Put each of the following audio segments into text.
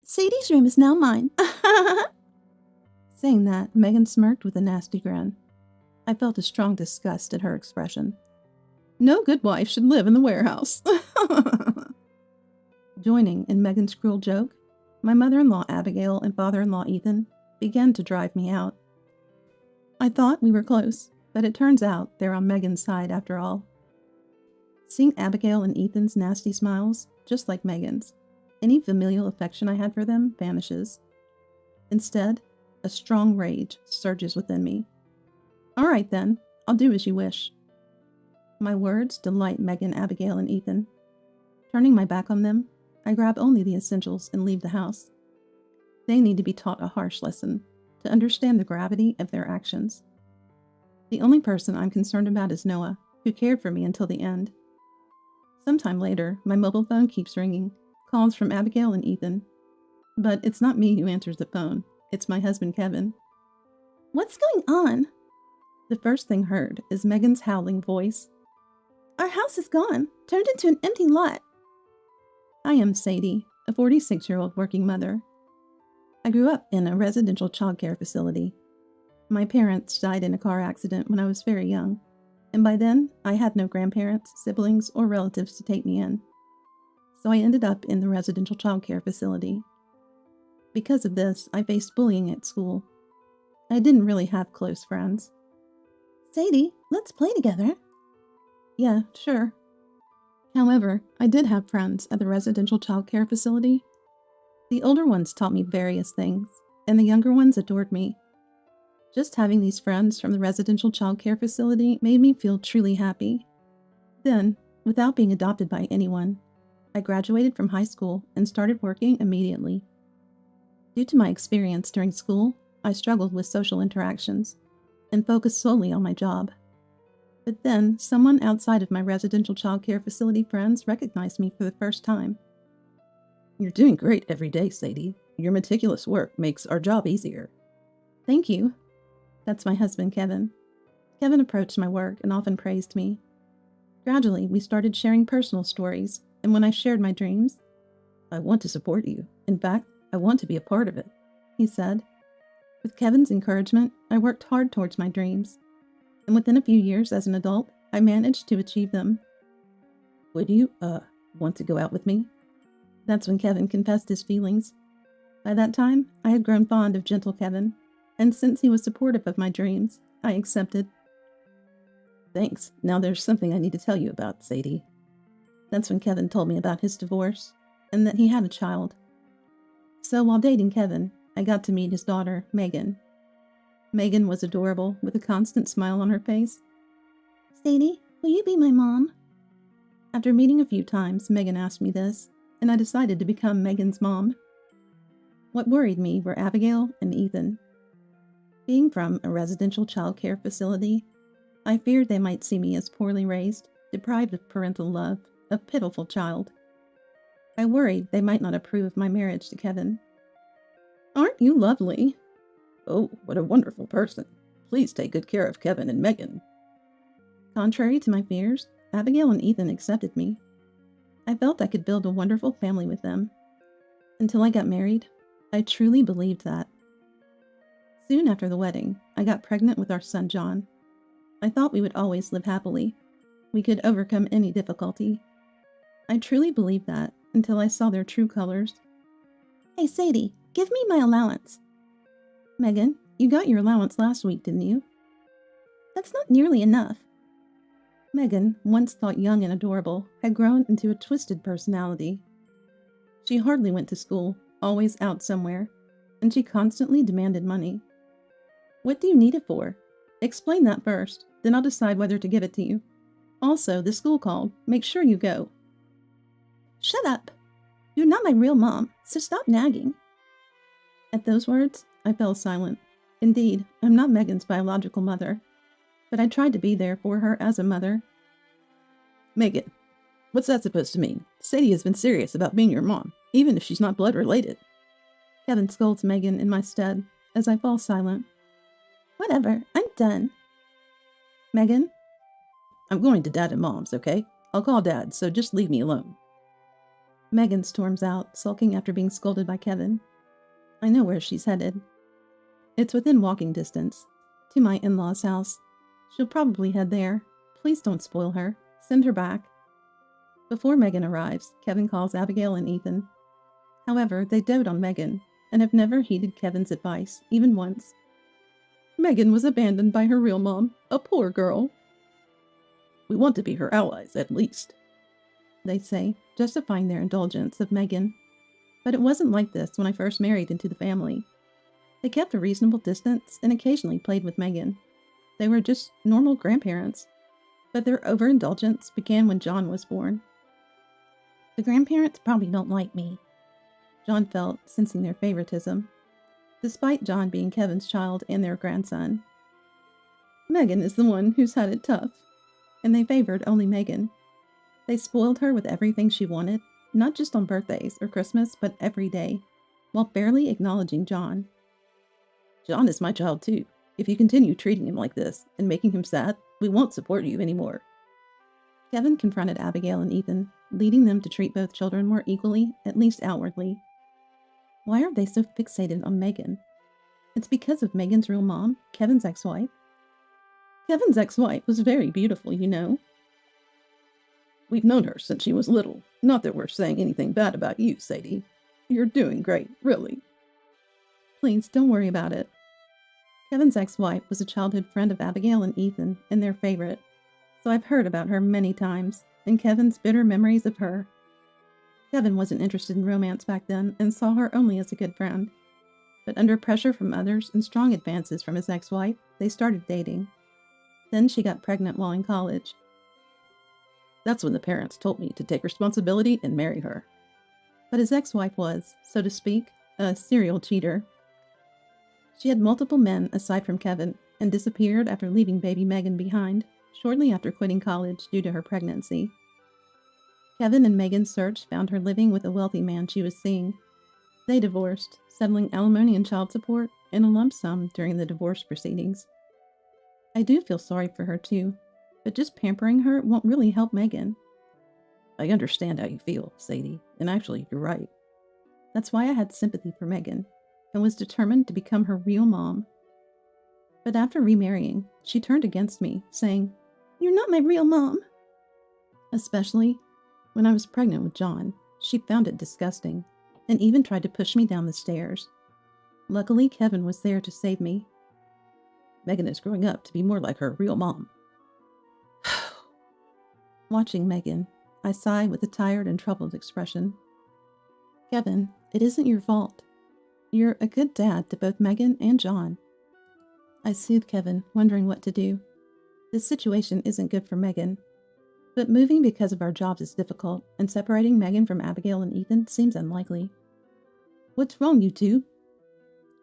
Sadie's room is now mine. Saying that, Megan smirked with a nasty grin. I felt a strong disgust at her expression. No good wife should live in the warehouse. Joining in Megan's cruel joke, my mother-in-law Abigail and father-in-law Ethan began to drive me out. I thought we were close, but it turns out they're on Megan's side after all. Seeing Abigail and Ethan's nasty smiles, just like Megan's, any familial affection I had for them vanishes. Instead, a strong rage surges within me. All right then, I'll do as you wish. My words delight Megan, Abigail, and Ethan. Turning my back on them, I grab only the essentials and leave the house. They need to be taught a harsh lesson to understand the gravity of their actions. The only person I'm concerned about is Noah, who cared for me until the end. Sometime later, my mobile phone keeps ringing, calls from Abigail and Ethan. But it's not me who answers the phone, it's my husband Kevin. What's going on? The first thing heard is Megan's howling voice. Our house is gone, turned into an empty lot. I am Sadie, a 46-year-old working mother. I grew up in a residential childcare facility. My parents died in a car accident when I was very young, and by then I had no grandparents, siblings, or relatives to take me in. So I ended up in the residential childcare facility. Because of this, I faced bullying at school. I didn't really have close friends. Sadie, let's play together. Yeah, sure. However, I did have friends at the residential childcare facility. The older ones taught me various things, and the younger ones adored me. Just having these friends from the residential childcare facility made me feel truly happy. Then, without being adopted by anyone, I graduated from high school and started working immediately. Due to my experience during school, I struggled with social interactions and focused solely on my job. But then, someone outside of my residential childcare facility friends recognized me for the first time. You're doing great every day, Sadie. Your meticulous work makes our job easier. Thank you. That's my husband, Kevin. Kevin approached my work and often praised me. Gradually, we started sharing personal stories, and when I shared my dreams, I want to support you. In fact, I want to be a part of it, he said. With Kevin's encouragement, I worked hard towards my dreams, and within a few years as an adult, I managed to achieve them. Would you, want to go out with me? That's when Kevin confessed his feelings. By that time, I had grown fond of gentle Kevin, and since he was supportive of my dreams, I accepted. Thanks. Now there's something I need to tell you about, Sadie. That's when Kevin told me about his divorce, and that he had a child. So while dating Kevin, I got to meet his daughter, Megan. Megan was adorable, with a constant smile on her face. Sadie, will you be my mom? After meeting a few times, Megan asked me this, and I decided to become Megan's mom. What worried me were Abigail and Ethan. Being from a residential childcare facility, I feared they might see me as poorly raised, deprived of parental love, a pitiful child. I worried they might not approve of my marriage to Kevin. Aren't you lovely? Oh, what a wonderful person. Please take good care of Kevin and Megan. Contrary to my fears, Abigail and Ethan accepted me. I felt I could build a wonderful family with them. Until I got married, I truly believed that. Soon after the wedding, I got pregnant with our son John. I thought we would always live happily. We could overcome any difficulty. I truly believed that until I saw their true colors. Hey Sadie, give me my allowance. Megan, you got your allowance last week, didn't you? That's not nearly enough. Megan, once thought young and adorable, had grown into a twisted personality. She hardly went to school, always out somewhere, and she constantly demanded money. What do you need it for? Explain that first, then I'll decide whether to give it to you. Also, the school called. Make sure you go. Shut up. You're not my real mom, so stop nagging. At those words, I fell silent. Indeed, I'm not Megan's biological mother, but I tried to be there for her as a mother. Megan, what's that supposed to mean? Sadie has been serious about being your mom, even if she's not blood related. Kevin scolds Megan in my stead as I fall silent. Whatever, I'm done. Megan? I'm going to Dad and Mom's, okay? I'll call Dad, so just leave me alone. Megan storms out, sulking after being scolded by Kevin. I know where she's headed. It's within walking distance, to my in-laws' house. She'll probably head there. Please don't spoil her. Send her back. Before Megan arrives, Kevin calls Abigail and Ethan. However, they dote on Megan and have never heeded Kevin's advice, even once. Megan was abandoned by her real mom, a poor girl. We want to be her allies, at least, they say, justifying their indulgence of Megan. But it wasn't like this when I first married into the family. They kept a reasonable distance and occasionally played with Megan. They were just normal grandparents. But their overindulgence began when John was born. The grandparents probably don't like me, John felt, sensing their favoritism, despite John being Kevin's child and their grandson. Megan is the one who's had it tough, and they favored only Megan. They spoiled her with everything she wanted, not just on birthdays or Christmas, but every day, while barely acknowledging John. John is my child too. If you continue treating him like this and making him sad, we won't support you anymore. Kevin confronted Abigail and Ethan, leading them to treat both children more equally, at least outwardly. Why are they so fixated on Megan? It's because of Megan's real mom, Kevin's ex-wife. Kevin's ex-wife was very beautiful, you know. We've known her since she was little. Not that we're saying anything bad about you, Sadie. You're doing great, really. Please, don't worry about it. Kevin's ex-wife was a childhood friend of Abigail and Ethan, and their favorite, so I've heard about her many times, and Kevin's bitter memories of her. Kevin wasn't interested in romance back then and saw her only as a good friend. But under pressure from others and strong advances from his ex-wife, they started dating. Then she got pregnant while in college. That's when the parents told me to take responsibility and marry her. But his ex-wife was, so to speak, a serial cheater. She had multiple men aside from Kevin and disappeared after leaving baby Megan behind, shortly after quitting college due to her pregnancy. Kevin and Megan's search found her living with a wealthy man she was seeing. They divorced, settling alimony and child support in a lump sum during the divorce proceedings. I do feel sorry for her too, but just pampering her won't really help Megan. I understand how you feel, Sadie, and actually, you're right. That's why I had sympathy for Megan and was determined to become her real mom. But after remarrying, she turned against me, saying, "You're not my real mom." Especially when I was pregnant with John, she found it disgusting and even tried to push me down the stairs. Luckily, Kevin was there to save me. Megan is growing up to be more like her real mom. Watching Megan, I sigh with a tired and troubled expression. Kevin, it isn't your fault. You're a good dad to both Megan and John. I soothe Kevin, wondering what to do. This situation isn't good for Megan, but moving because of our jobs is difficult, and separating Megan from Abigail and Ethan seems unlikely. What's wrong, you two?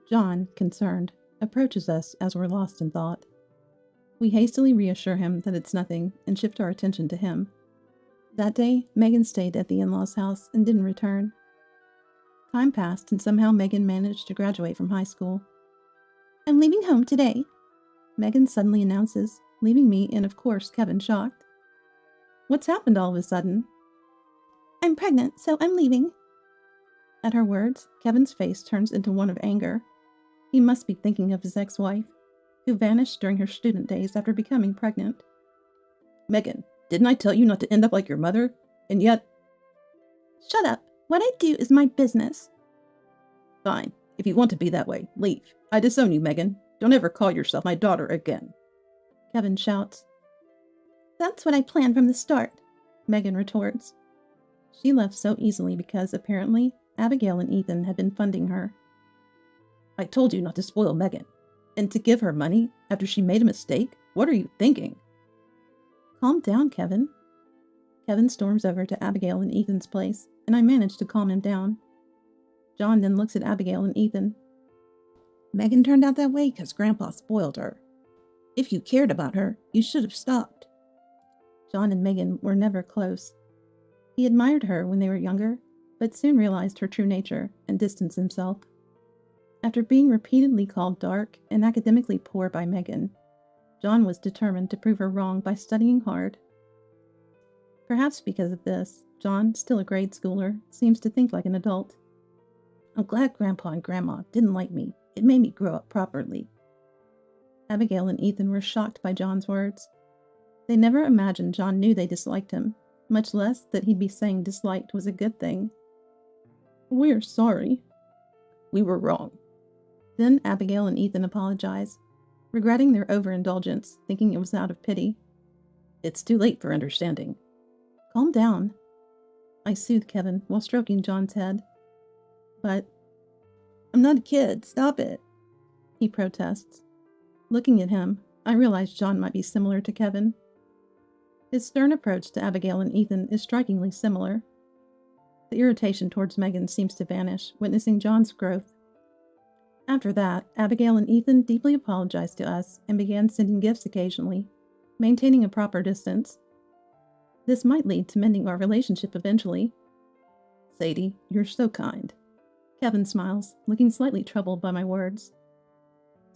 John, concerned, approaches us as we're lost in thought. We hastily reassure him that it's nothing and shift our attention to him. That day, Megan stayed at the in-laws' house and didn't return. Time passed and somehow Megan managed to graduate from high school. I'm leaving home today, Megan suddenly announces, leaving me and of course Kevin shocked. What's happened all of a sudden? I'm pregnant, so I'm leaving. At her words, Kevin's face turns into one of anger. He must be thinking of his ex-wife, who vanished during her student days after becoming pregnant. Megan, didn't I tell you not to end up like your mother? And yet... Shut up. What I do is my business. Fine. If you want to be that way, leave. I disown you, Megan. Don't ever call yourself my daughter again. Kevin shouts. That's what I planned from the start, Megan retorts. She left so easily because, apparently, Abigail and Ethan had been funding her. I told you not to spoil Megan. And to give her money after she made a mistake? What are you thinking? Calm down, Kevin. Kevin storms over to Abigail and Ethan's place, and I manage to calm him down. John then looks at Abigail and Ethan. Megan turned out that way because Grandpa spoiled her. If you cared about her, you should have stopped. John and Megan were never close. He admired her when they were younger, but soon realized her true nature and distanced himself. After being repeatedly called dark and academically poor by Megan, John was determined to prove her wrong by studying hard. Perhaps because of this, John, still a grade schooler, seems to think like an adult. I'm glad Grandpa and Grandma didn't like me. It made me grow up properly. Abigail and Ethan were shocked by John's words. They never imagined John knew they disliked him, much less that he'd be saying disliked was a good thing. We're sorry. We were wrong. Then Abigail and Ethan apologized, regretting their overindulgence, thinking it was out of pity. It's too late for understanding. Calm down. I soothed Kevin while stroking John's head. But I'm not a kid, stop it, he protests. Looking at him, I realize John might be similar to Kevin. His stern approach to Abigail and Ethan is strikingly similar. The irritation towards Megan seems to vanish, witnessing John's growth. After that, Abigail and Ethan deeply apologized to us and began sending gifts occasionally, maintaining a proper distance. This might lead to mending our relationship eventually. Sadie, you're so kind. Kevin smiles, looking slightly troubled by my words.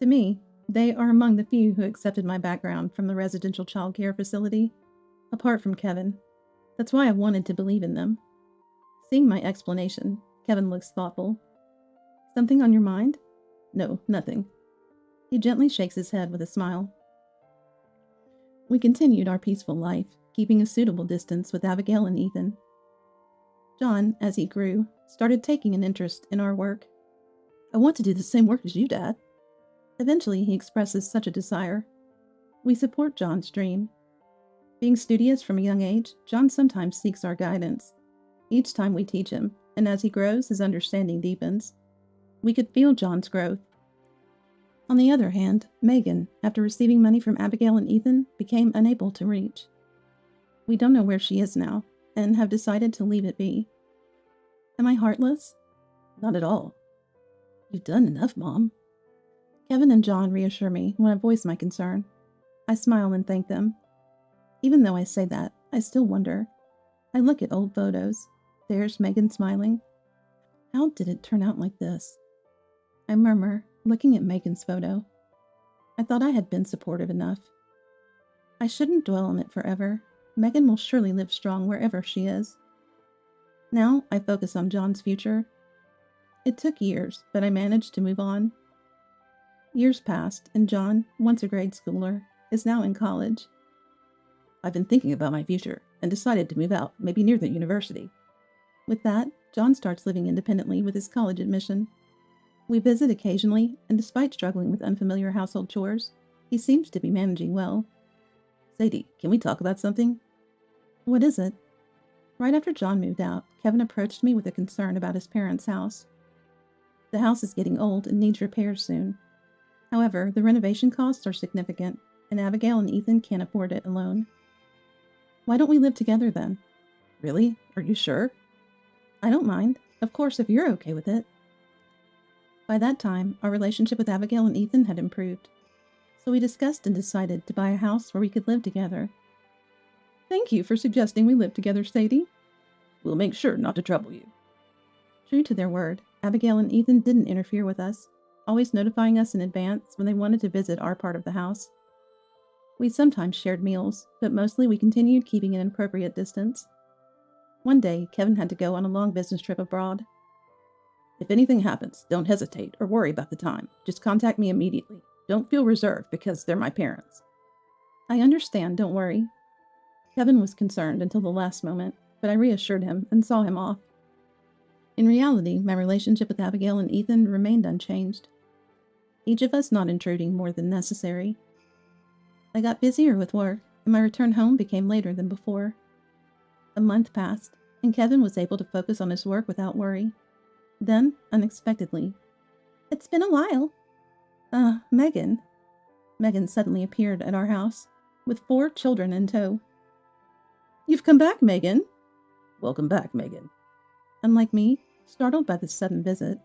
To me, they are among the few who accepted my background from the residential child care facility, apart from Kevin. That's why I wanted to believe in them. Seeing my explanation, Kevin looks thoughtful. Something on your mind? No, nothing. He gently shakes his head with a smile. We continued our peaceful life, keeping a suitable distance with Abigail and Ethan. John, as he grew, started taking an interest in our work. I want to do the same work as you, Dad. Eventually, he expresses such a desire. We support John's dream. Being studious from a young age, John sometimes seeks our guidance. Each time we teach him, and as he grows, his understanding deepens. We could feel John's growth. On the other hand, Megan, after receiving money from Abigail and Ethan, became unable to reach. We don't know where she is now, and have decided to leave it be. Am I heartless? Not at all. You've done enough, Mom. Kevin and John reassure me when I voice my concern. I smile and thank them. Even though I say that, I still wonder. I look at old photos. There's Megan smiling. How did it turn out like this? I murmur, looking at Megan's photo. I thought I had been supportive enough. I shouldn't dwell on it forever. Megan will surely live strong wherever she is. Now I focus on John's future. It took years, but I managed to move on. Years passed, and John, once a grade schooler, is now in college. I've been thinking about my future and decided to move out, maybe near the university. With that, John starts living independently with his college admission. We visit occasionally, and despite struggling with unfamiliar household chores, he seems to be managing well. Sadie, can we talk about something? What is it? Right after John moved out, Kevin approached me with a concern about his parents' house. The house is getting old and needs repairs soon. However, the renovation costs are significant, and Abigail and Ethan can't afford it alone. Why don't we live together then? Really? Are you sure? I don't mind. Of course, if you're okay with it. By that time, our relationship with Abigail and Ethan had improved, so we discussed and decided to buy a house where we could live together. Thank you for suggesting we live together, Sadie. We'll make sure not to trouble you. True to their word, Abigail and Ethan didn't interfere with us, always notifying us in advance when they wanted to visit our part of the house. We sometimes shared meals, but mostly we continued keeping an appropriate distance. One day, Kevin had to go on a long business trip abroad. If anything happens, don't hesitate or worry about the time. Just contact me immediately. Don't feel reserved because they're my parents. I understand, don't worry. Kevin was concerned until the last moment, but I reassured him and saw him off. In reality, my relationship with Abigail and Ethan remained unchanged, each of us not intruding more than necessary. I got busier with work, and my return home became later than before. A month passed, and Kevin was able to focus on his work without worry. Then, unexpectedly, "It's been a while." Megan. Megan suddenly appeared at our house, with 4 children in tow. "You've come back, Megan." "Welcome back, Megan." Unlike me, startled by this sudden visit,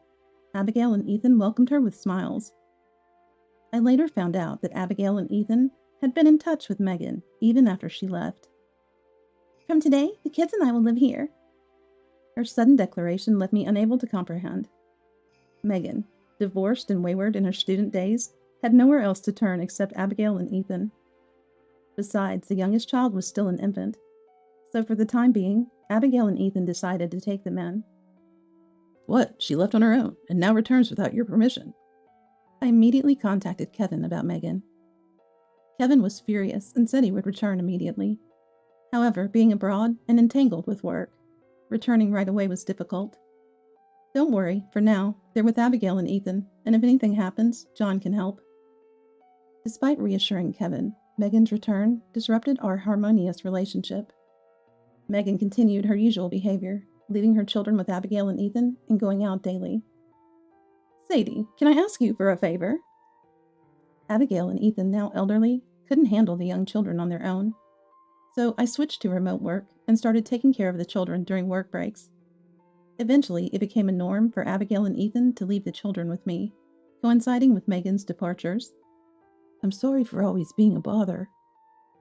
Abigail and Ethan welcomed her with smiles. I later found out that Abigail and Ethan had been in touch with Megan even after she left. "From today, the kids and I will live here." Her sudden declaration left me unable to comprehend. Megan, divorced and wayward in her student days, had nowhere else to turn except Abigail and Ethan. Besides, the youngest child was still an infant, so for the time being, Abigail and Ethan decided to take them in. What? She left on her own, and now returns without your permission. I immediately contacted Kevin about Megan. Kevin was furious and said he would return immediately. However, being abroad and entangled with work, returning right away was difficult. Don't worry, for now, they're with Abigail and Ethan, and if anything happens, John can help. Despite reassuring Kevin, Megan's return disrupted our harmonious relationship. Megan continued her usual behavior, leaving her children with Abigail and Ethan and going out daily. Sadie, can I ask you for a favor? Abigail and Ethan, now elderly, couldn't handle the young children on their own. So I switched to remote work and started taking care of the children during work breaks. Eventually, it became a norm for Abigail and Ethan to leave the children with me, coinciding with Megan's departures. I'm sorry for always being a bother.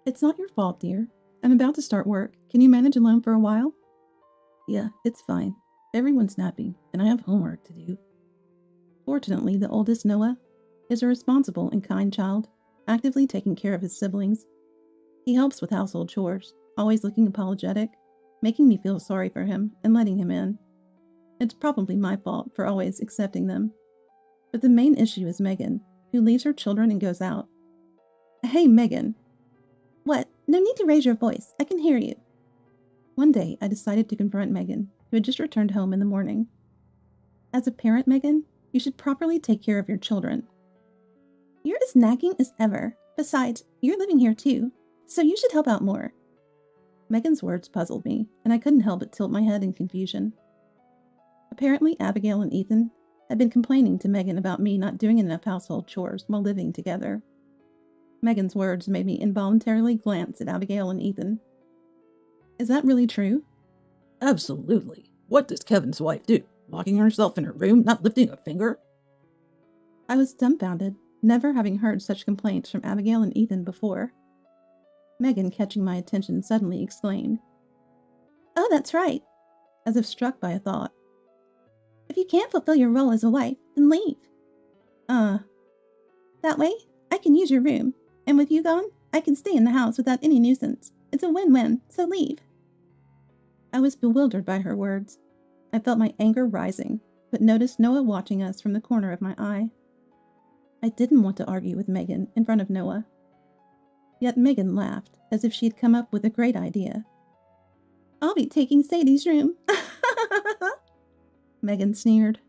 It's not your fault, dear. I'm about to start work. Can you manage alone for a while? Yeah, it's fine. Everyone's napping, and I have homework to do. Fortunately, the oldest, Noah, is a responsible and kind child, actively taking care of his siblings. He helps with household chores, always looking apologetic, making me feel sorry for him and letting him in. It's probably my fault for always accepting them. But the main issue is Megan, who leaves her children and goes out. Hey, Megan. What? No need to raise your voice. I can hear you. One day, I decided to confront Megan, who had just returned home in the morning. As a parent, Megan, you should properly take care of your children. You're as nagging as ever. Besides, you're living here too, so you should help out more. Megan's words puzzled me, and I couldn't help but tilt my head in confusion. Apparently, Abigail and Ethan had been complaining to Megan about me not doing enough household chores while living together. Megan's words made me involuntarily glance at Abigail and Ethan. Is that really true? Absolutely. What does Kevin's wife do? Locking herself in her room, not lifting a finger? I was dumbfounded, never having heard such complaints from Abigail and Ethan before. Megan, catching my attention, suddenly exclaimed, Oh, that's right, as if struck by a thought. If you can't fulfill your role as a wife, then leave. That way, I can use your room, and with you gone, I can stay in the house without any nuisance. It's a win-win, so leave. I was bewildered by her words. I felt my anger rising, but noticed Noah watching us from the corner of my eye. I didn't want to argue with Megan in front of Noah. Yet Megan laughed, as if she had come up with a great idea. I'll be taking Sadie's room. Megan sneered.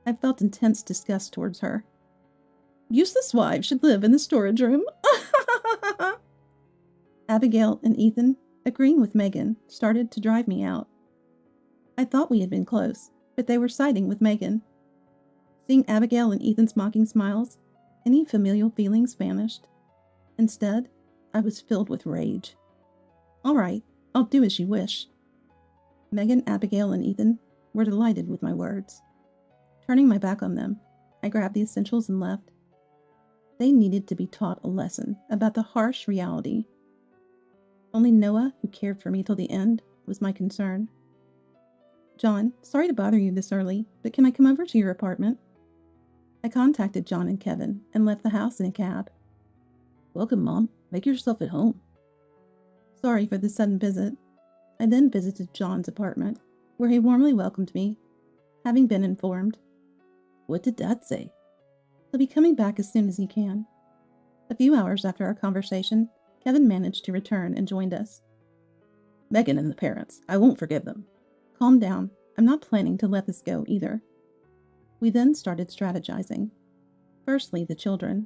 I felt intense disgust towards her. Useless wives should live in the storage room. Abigail and Ethan, agreeing with Megan, started to drive me out. I thought we had been close, but they were siding with Megan. Seeing Abigail and Ethan's mocking smiles, any familial feelings vanished. Instead, I was filled with rage. All right, I'll do as you wish. Megan, Abigail, and Ethan were delighted with my words. Turning my back on them, I grabbed the essentials and left. They needed to be taught a lesson about the harsh reality. Only Noah, who cared for me till the end, was my concern. John, sorry to bother you this early, but can I come over to your apartment? I contacted John and Kevin and left the house in a cab. Welcome, Mom. Make yourself at home. Sorry for the sudden visit. I then visited John's apartment, where he warmly welcomed me, having been informed. What did Dad say? He'll be coming back as soon as he can. A few hours after our conversation, Kevin managed to return and joined us. Megan and the parents. I won't forgive them. Calm down. I'm not planning to let this go either. We then started strategizing. Firstly, the children.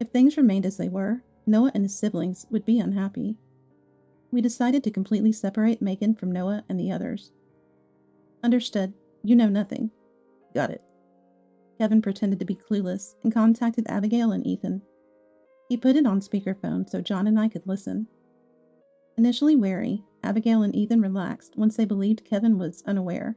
If things remained as they were, Noah and his siblings would be unhappy. We decided to completely separate Megan from Noah and the others. Understood. You know nothing. Got it. Kevin pretended to be clueless and contacted Abigail and Ethan. He put it on speakerphone so John and I could listen. Initially wary, Abigail and Ethan relaxed once they believed Kevin was unaware.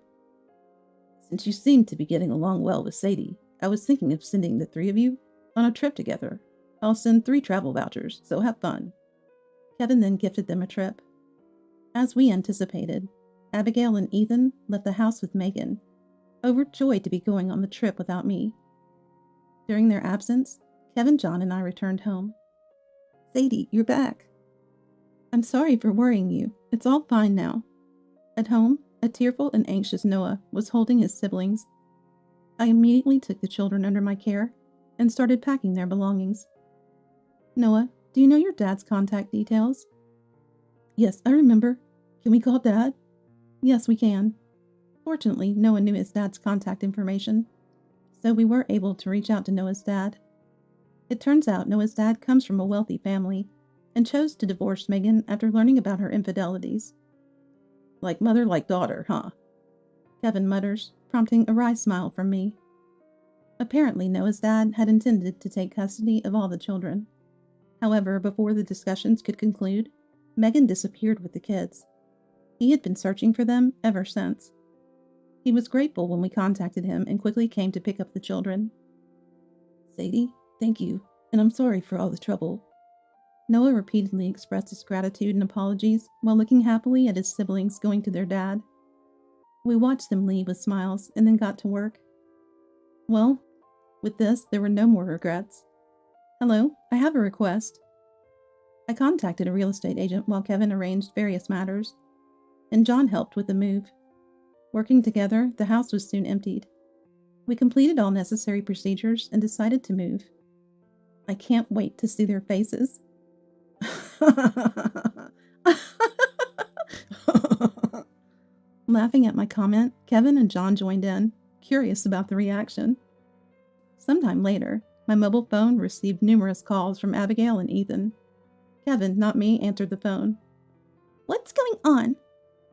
Since you seem to be getting along well with Sadie, I was thinking of sending the three of you on a trip together. I'll send 3 travel vouchers, so have fun. Kevin then gifted them a trip. As we anticipated, Abigail and Ethan left the house with Megan, overjoyed to be going on the trip without me. During their absence, Kevin, John, and I returned home. Sadie, you're back. I'm sorry for worrying you. It's all fine now. At home, a tearful and anxious Noah was holding his siblings. I immediately took the children under my care and started packing their belongings. Noah, do you know your dad's contact details? Yes, I remember. Can we call Dad? Yes, we can. Fortunately, Noah knew his dad's contact information, so we were able to reach out to Noah's dad. It turns out Noah's dad comes from a wealthy family and chose to divorce Megan after learning about her infidelities. Like mother, like daughter, huh? Kevin mutters, prompting a wry smile from me. Apparently, Noah's dad had intended to take custody of all the children. However, before the discussions could conclude, Megan disappeared with the kids. He had been searching for them ever since. He was grateful when we contacted him and quickly came to pick up the children. Sadie, thank you, and I'm sorry for all the trouble. Noah repeatedly expressed his gratitude and apologies while looking happily at his siblings going to their dad. We watched them leave with smiles and then got to work. Well, with this, there were no more regrets. Hello, I have a request. I contacted a real estate agent while Kevin arranged various matters, and John helped with the move. Working together, the house was soon emptied. We completed all necessary procedures and decided to move. I can't wait to see their faces. Laughing at my comment, Kevin and John joined in, curious about the reaction. Sometime later, my mobile phone received numerous calls from Abigail and Ethan. Kevin, not me, answered the phone. What's going on?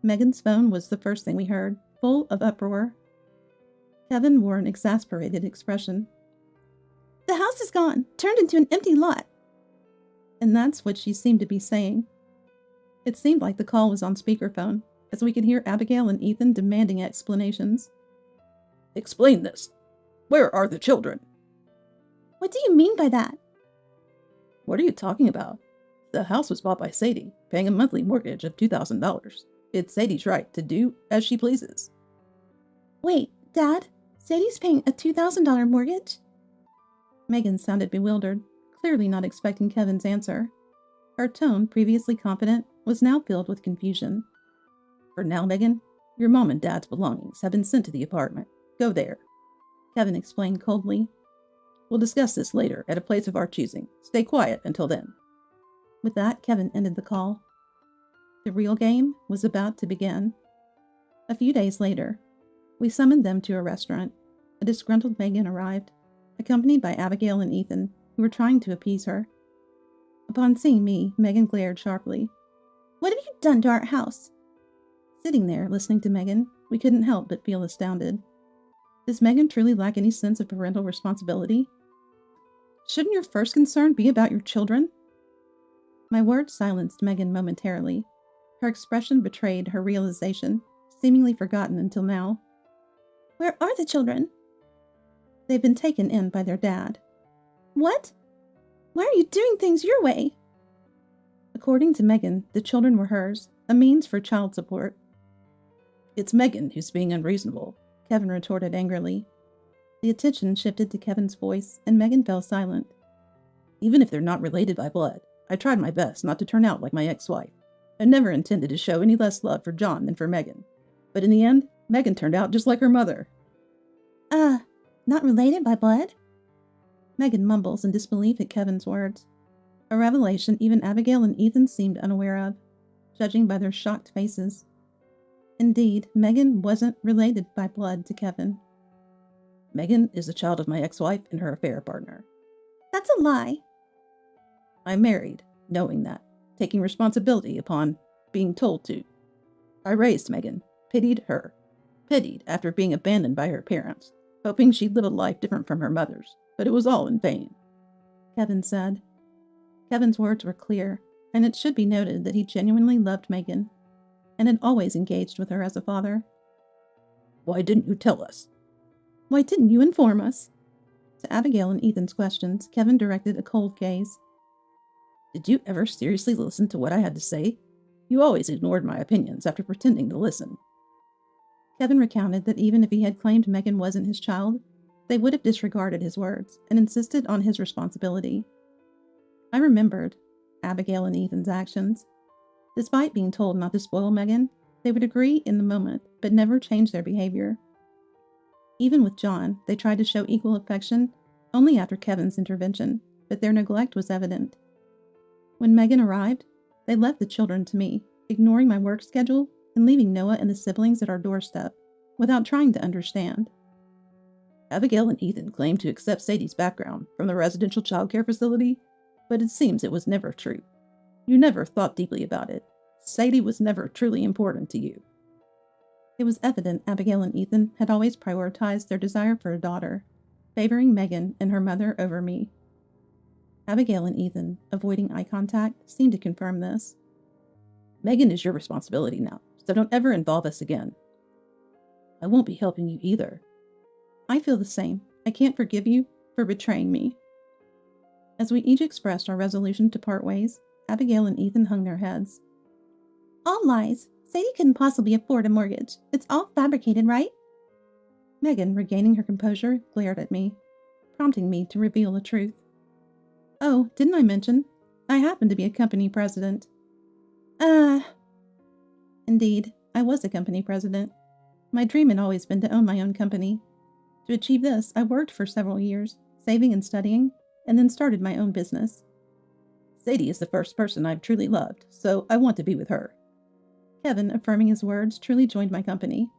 Megan's phone was the first thing we heard, full of uproar. Kevin wore an exasperated expression. The house is gone, turned into an empty lot. And that's what she seemed to be saying. It seemed like the call was on speakerphone, as we could hear Abigail and Ethan demanding explanations. Explain this. Where are the children? What do you mean by that? What are you talking about? The house was bought by Sadie, paying a monthly mortgage of $2,000. It's Sadie's right to do as she pleases. Wait, Dad, Sadie's paying a $2,000 mortgage? Megan sounded bewildered, clearly not expecting Kevin's answer. Her tone, previously confident, was now filled with confusion. For now, Megan, your mom and dad's belongings have been sent to the apartment. Go there. Kevin explained coldly. We'll discuss this later at a place of our choosing. Stay quiet until then. With that, Kevin ended the call. The real game was about to begin. A few days later, we summoned them to a restaurant. A disgruntled Megan arrived, accompanied by Abigail and Ethan, who were trying to appease her. Upon seeing me, Megan glared sharply. What have you done to our house? Sitting there, listening to Megan, we couldn't help but feel astounded. Does Megan truly lack any sense of parental responsibility? Shouldn't your first concern be about your children? My words silenced Megan momentarily. Her expression betrayed her realization, seemingly forgotten until now. Where are the children? They've been taken in by their dad. What? Why are you doing things your way? According to Megan, the children were hers, a means for child support. It's Megan who's being unreasonable, Kevin retorted angrily. The attention shifted to Kevin's voice, and Megan fell silent. Even if they're not related by blood, I tried my best not to turn out like my ex-wife. I never intended to show any less love for John than for Megan. But in the end, Megan turned out just like her mother. Not related by blood? Megan mumbles in disbelief at Kevin's words. A revelation even Abigail and Ethan seemed unaware of, judging by their shocked faces. Indeed, Megan wasn't related by blood to Kevin. Megan is a child of my ex-wife and her affair partner. That's a lie. I'm married, knowing that, taking responsibility upon being told to. I raised Megan, pitied her, pitied after being abandoned by her parents, hoping she'd live a life different from her mother's, but it was all in vain, Kevin said. Kevin's words were clear, and it should be noted that he genuinely loved Megan, and had always engaged with her as a father. Why didn't you tell us? Why didn't you inform us? To Abigail and Ethan's questions, Kevin directed a cold gaze. Did you ever seriously listen to what I had to say? You always ignored my opinions after pretending to listen. Kevin recounted that even if he had claimed Megan wasn't his child, they would have disregarded his words and insisted on his responsibility. I remembered Abigail and Ethan's actions. Despite being told not to spoil Megan, They would agree in the moment, but never change their behavior. Even with John, they tried to show equal affection only after Kevin's intervention, but their neglect was evident. When Megan arrived, they left the children to me, ignoring my work schedule and leaving Noah and the siblings at our doorstep, without trying to understand. Abigail and Ethan claimed to accept Sadie's background from the residential childcare facility, but it seems it was never true. You never thought deeply about it. Sadie was never truly important to you. It was evident Abigail and Ethan had always prioritized their desire for a daughter, favoring Megan and her mother over me. Abigail and Ethan, avoiding eye contact, seemed to confirm this. Megan is your responsibility now, so don't ever involve us again. I won't be helping you either. I feel the same. I can't forgive you for betraying me. As we each expressed our resolution to part ways, Abigail and Ethan hung their heads. All lies. Sadie couldn't possibly afford a mortgage. It's all fabricated, right? Megan, regaining her composure, glared at me, prompting me to reveal the truth. Oh, didn't I mention? I happen to be a company president. Indeed, I was a company president. My dream had always been to own my own company. To achieve this, I worked for several years, saving and studying, and then started my own business. Sadie is the first person I've truly loved, so I want to be with her. Kevin, affirming his words, truly joined my company.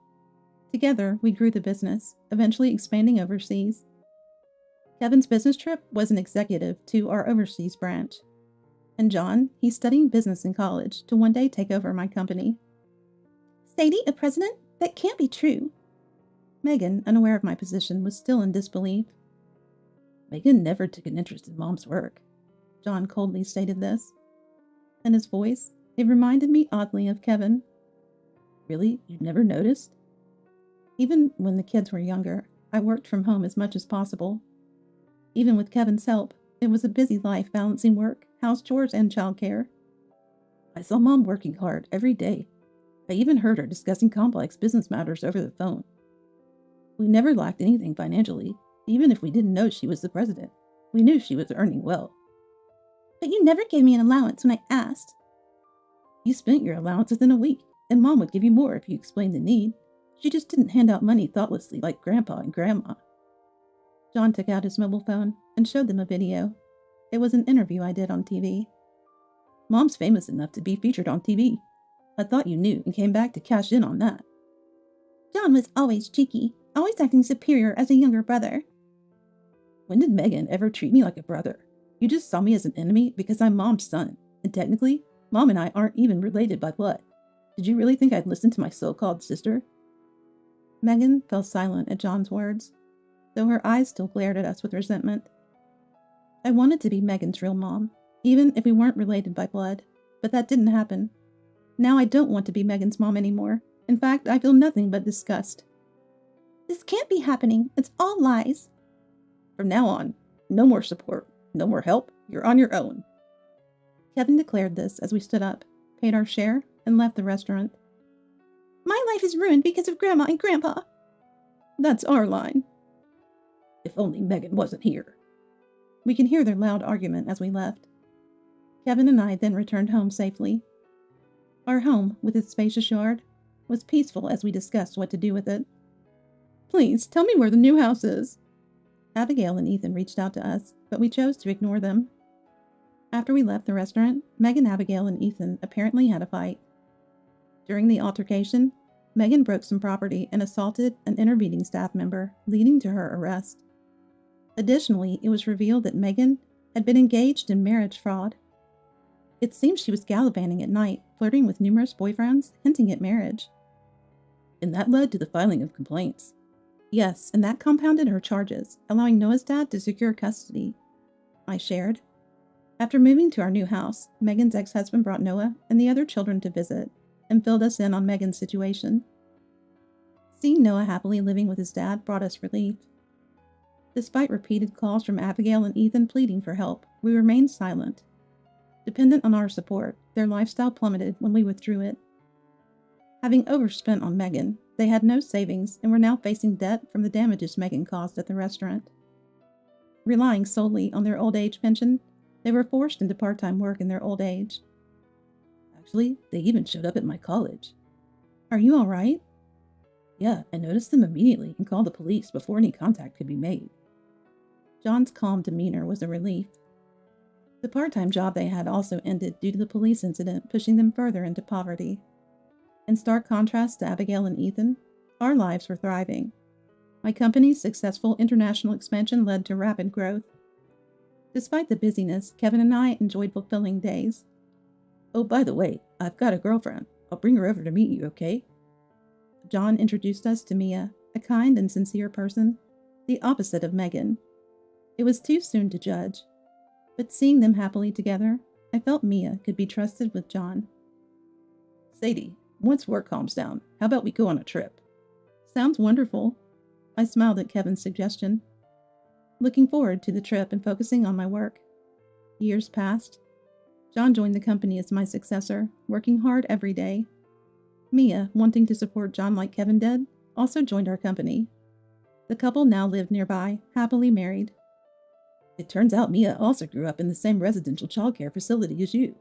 Together, we grew the business, eventually expanding overseas. Kevin's business trip was an executive to our overseas branch. And John, he's studying business in college to one day take over my company. Sadie, a president? That can't be true. Megan, unaware of my position, was still in disbelief. Megan never took an interest in Mom's work. John coldly stated this. And his voice, it reminded me oddly of Kevin. Really? You never noticed? Even when the kids were younger, I worked from home as much as possible. Even with Kevin's help, it was a busy life balancing work, house chores, and childcare. I saw Mom working hard every day. I even heard her discussing complex business matters over the phone. We never lacked anything financially, even if we didn't know she was the president. We knew she was earning well. But you never gave me an allowance when I asked. You spent your allowance within a week, and Mom would give you more if you explained the need. She just didn't hand out money thoughtlessly like Grandpa and Grandma. John took out his mobile phone and showed them a video. It was an interview I did on TV. Mom's famous enough to be featured on TV. I thought you knew and came back to cash in on that. John was always cheeky, always acting superior as a younger brother. When did Megan ever treat me like a brother? You just saw me as an enemy because I'm Mom's son, and technically, Mom and I aren't even related by blood. Did you really think I'd listen to my so-called sister? Megan fell silent at John's words, though her eyes still glared at us with resentment. I wanted to be Megan's real mom, even if we weren't related by blood, but that didn't happen. Now I don't want to be Megan's mom anymore. In fact, I feel nothing but disgust. This can't be happening. It's all lies. From now on, no more support, no more help. You're on your own. Kevin declared this as we stood up, paid our share, and left the restaurant. My life is ruined because of Grandma and Grandpa. That's our line. If only Megan wasn't here. We can hear their loud argument as we left. Kevin and I then returned home safely. Our home, with its spacious yard, was peaceful as we discussed what to do with it. Please, tell me where the new house is. Abigail and Ethan reached out to us, but we chose to ignore them. After we left the restaurant, Megan, Abigail, and Ethan apparently had a fight. During the altercation, Megan broke some property and assaulted an intervening staff member, leading to her arrest. Additionally, it was revealed that Megan had been engaged in marriage fraud. It seems she was gallivanting at night, flirting with numerous boyfriends, hinting at marriage. And that led to the filing of complaints. Yes, and that compounded her charges, allowing Noah's dad to secure custody. I shared. After moving to our new house, Megan's ex-husband brought Noah and the other children to visit, and filled us in on Megan's situation. Seeing Noah happily living with his dad brought us relief. Despite repeated calls from Abigail and Ethan pleading for help, we remained silent. Dependent on our support, their lifestyle plummeted when we withdrew it. Having overspent on Megan, they had no savings and were now facing debt from the damages Megan caused at the restaurant. Relying solely on their old age pension, they were forced into part-time work in their old age. Actually, they even showed up at my college. Are you all right? Yeah, I noticed them immediately and called the police before any contact could be made. John's calm demeanor was a relief. The part-time job they had also ended due to the police incident, pushing them further into poverty. In stark contrast to Abigail and Ethan, our lives were thriving. My company's successful international expansion led to rapid growth. Despite the busyness, Kevin and I enjoyed fulfilling days. Oh, by the way, I've got a girlfriend. I'll bring her over to meet you, okay? John introduced us to Mia, a kind and sincere person, the opposite of Megan. It was too soon to judge, but seeing them happily together, I felt Mia could be trusted with John. Sadie, once work calms down, how about we go on a trip? Sounds wonderful. I smiled at Kevin's suggestion, looking forward to the trip and focusing on my work. Years passed. John joined the company as my successor, working hard every day. Mia, wanting to support John like Kevin did, also joined our company. The couple now lived nearby, happily married. It turns out Mia also grew up in the same residential childcare facility as you.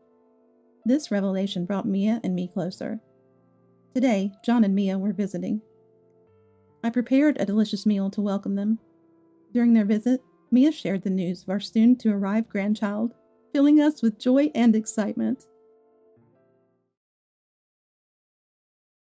This revelation brought Mia and me closer. Today, John and Mia were visiting. I prepared a delicious meal to welcome them. During their visit, Mia shared the news of our soon-to-arrive grandchild, filling us with joy and excitement.